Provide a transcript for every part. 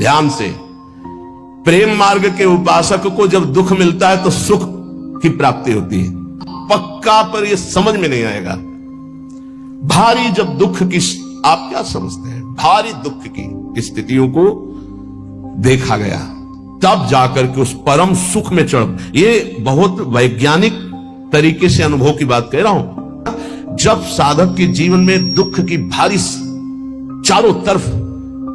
ध्यान से। प्रेम मार्ग के उपासक को जब दुख मिलता है तो सुख की प्राप्ति होती है, पक्का, पर यह समझ में नहीं आएगा। भारी जब दुख की, आप क्या समझते हैं, भारी दुख की स्थितियों को देखा गया, तब जाकर के उस परम सुख में चढ़, ये बहुत वैज्ञानिक तरीके से अनुभव की बात कह रहा हूं। जब साधक के जीवन में दुख की भारी चारों तरफ,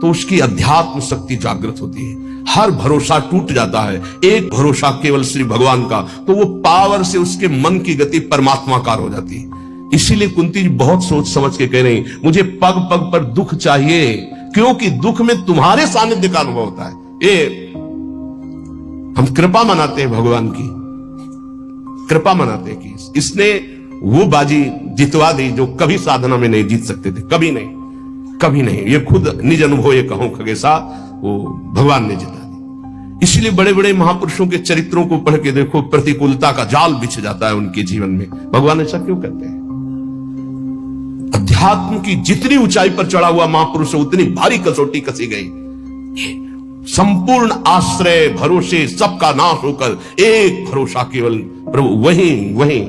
तो उसकी अध्यात्म शक्ति जागृत होती है, हर भरोसा टूट जाता है, एक भरोसा केवल श्री भगवान का, तो वो पावर से उसके मन की गति परमात्माकार हो जाती है। इसीलिए कुंती जी बहुत सोच समझ के कह रही, मुझे पग पग पर दुख चाहिए, क्योंकि दुख में तुम्हारे सानिध्य का अनुभव होता है। ये हम कृपा मनाते हैं, भगवान की कृपा मनाते हैं कि इसने वो बाजी जितवा दी जो कभी साधना में नहीं जीत सकते थे, कभी नहीं, कभी नहीं। ये खुद निज अनुभव ये कहूं खगेशा, वो भगवान ने जिता दी। इसलिए बड़े बड़े महापुरुषों के चरित्रों को पढ़ के देखो, प्रतिकूलता का जाल बिछ जाता है उनके जीवन में। भगवान ऐसा क्यों करते हैं? अध्यात्म की जितनी ऊंचाई पर चढ़ा हुआ महापुरुष उतनी भारी कसौटी कसी गई। संपूर्ण आश्रय भरोसे सबका नाश होकर एक भरोसा केवल प्रभु, वहीं वहीं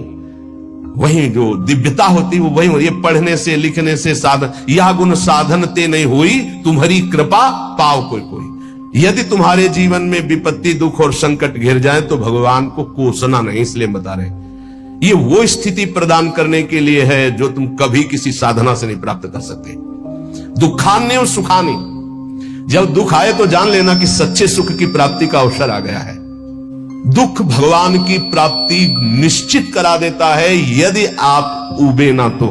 वहीं जो दिव्यता होती वो वहीं। ये पढ़ने से लिखने से साधन, यह गुण साधन ते नहीं हुई, तुम्हारी कृपा पाव कोई कोई। यदि तुम्हारे जीवन में विपत्ति दुख और संकट घिर जाए तो भगवान को कोसना नहीं, इसलिए बता रहे ये वो स्थिति प्रदान करने के लिए है जो तुम कभी किसी साधना से नहीं प्राप्त कर सकते। दुखान्य और सुखानी, जब दुख आए तो जान लेना कि सच्चे सुख की प्राप्ति का अवसर आ गया है। दुख भगवान की प्राप्ति निश्चित करा देता है यदि आप उबे ना तो।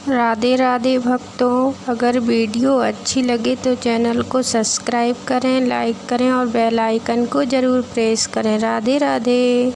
राधे राधे भक्तों, अगर वीडियो अच्छी लगे तो चैनल को सब्सक्राइब करें, लाइक करें और बेल आइकन को जरूर प्रेस करें। राधे राधे।